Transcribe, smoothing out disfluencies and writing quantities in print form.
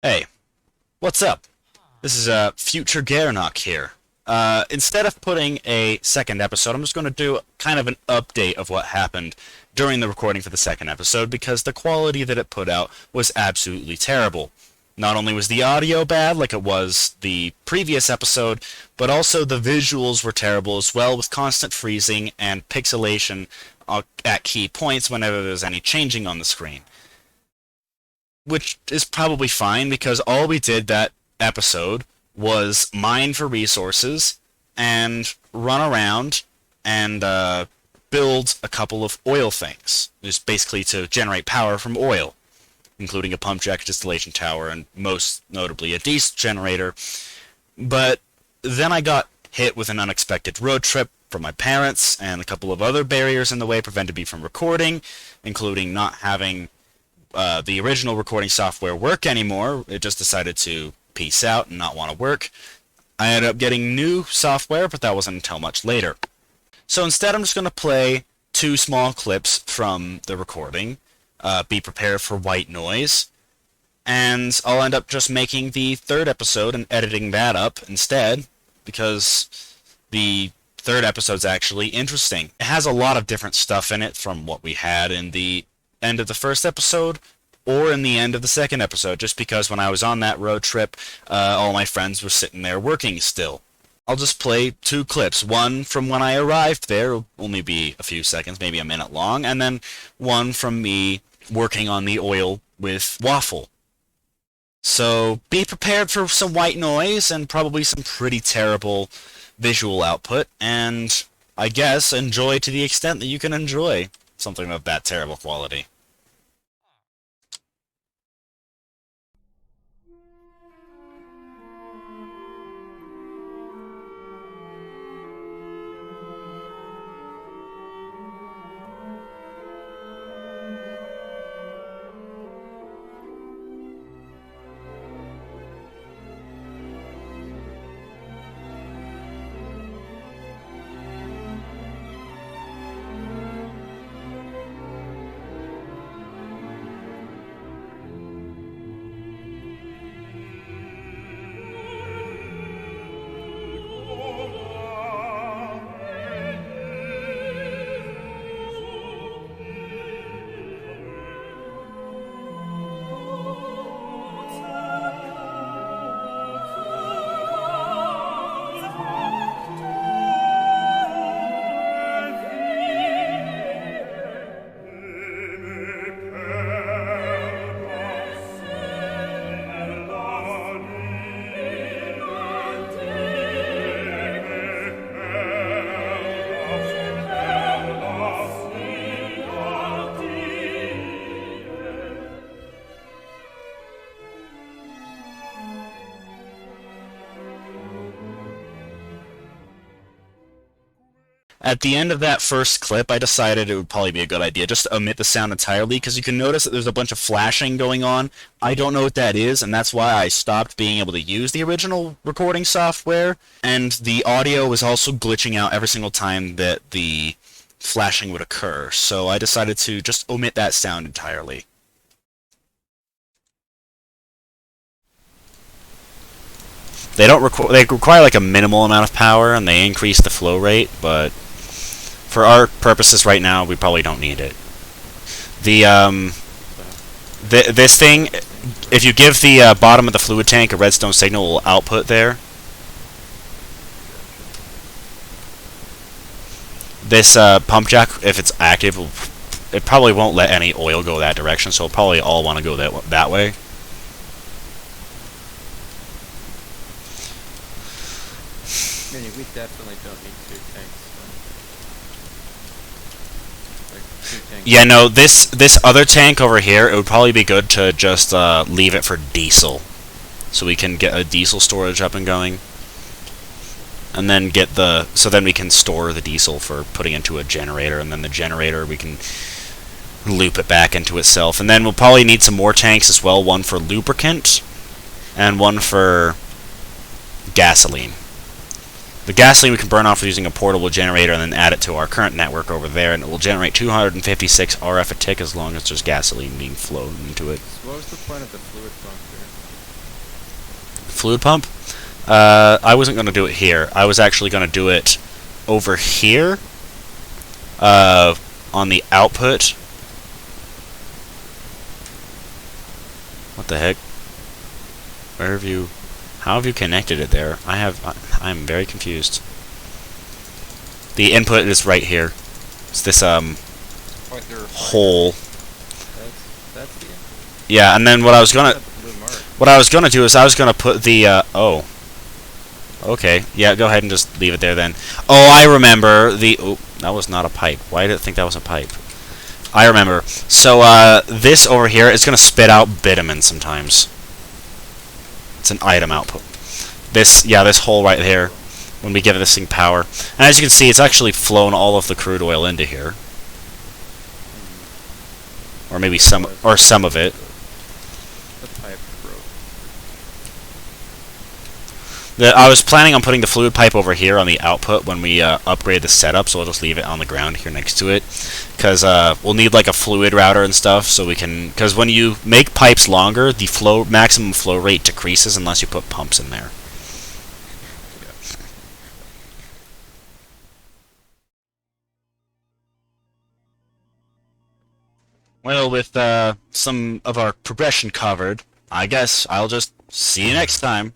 Hey, what's up? This is Future Garnock here. Instead of putting a second episode, I'm just going to do kind of an update of what happened during the recording for the second episode because the quality that it put out was absolutely terrible. Not only was the audio bad like it was the previous episode, but also the visuals were terrible as well, with constant freezing and pixelation at key points whenever there's any changing on the screen. Which is probably fine because all we did that episode was mine for resources and run around and build a couple of oil things. Just basically to generate power from oil, including a pump jack distillation tower and most notably a diesel generator. But then I got hit with an unexpected road trip from my parents, and a couple of other barriers in the way prevented me from recording, including not having the original recording software work anymore. It just decided to peace out and not want to work. I ended up getting new software, but that wasn't until much later. So instead, I'm just going to play two small clips from the recording. Be prepared for white noise. And I'll end up just making the third episode and editing that up instead, because the third episode's actually interesting. It has a lot of different stuff in it from what we had in the end of the first episode or in the end of the second episode, just because when I was on that road trip, all my friends were sitting there working still. I'll just play two clips. One from when I arrived there, will only be a few seconds, maybe a minute long, and then one from me working on the oil with Waffle. So be prepared for some white noise and probably some pretty terrible visual output, and I guess enjoy to the extent that you can enjoy something of that terrible quality. At the end of that first clip, I decided it would probably be a good idea just to omit the sound entirely, because you can notice that there's a bunch of flashing going on. I don't know what that is, and that's why I stopped being able to use the original recording software, and the audio was also glitching out every single time that the flashing would occur, so I decided to just omit that sound entirely. They require like a minimal amount of power, and they increase the flow rate, but for our purposes right now, we probably don't need it. The this thing, if you give the bottom of the fluid tank a redstone signal, it will output there. This pump jack, if it's active, it probably won't let any oil go that direction, so it'll probably all want to go that way. We definitely don't need two tanks. Like two tanks. Yeah, no, this other tank over here, it would probably be good to just leave it for diesel, so we can get a diesel storage up and going, and then so then we can store the diesel for putting into a generator, and then the generator we can loop it back into itself, and then we'll probably need some more tanks as well, one for lubricant and one for gasoline. The gasoline we can burn off using a portable generator and then add it to our current network over there, and it will generate 256 RF a tick as long as there's gasoline being flowed into it. So what was the point of the fluid pump here? fluid pump, I wasn't going to do it here. I was actually going to do it over here, on the output. What the heck? Where have you... How have you connected it there? I'm very confused. The input is right here. It's this, hole. That's the input. Yeah, and then what I was gonna... What I was gonna do is I was gonna put the, oh. Okay, yeah, go ahead and just leave it there then. Oh, I remember the... Oh, that was not a pipe. Why did I think that was a pipe? I remember. So, this over here is gonna spit out bitumen sometimes. It's an item output. This hole right here, when we give this thing power. And as you can see, it's actually flown all of the crude oil into here. Or maybe some of it. The pipe broke. I was planning on putting the fluid pipe over here on the output when we upgrade the setup, so I'll just leave it on the ground here next to it. Because we'll need like a fluid router and stuff, so we can... Because when you make pipes longer, the maximum flow rate decreases unless you put pumps in there. Well, with some of our progression covered, I guess I'll just see you next time.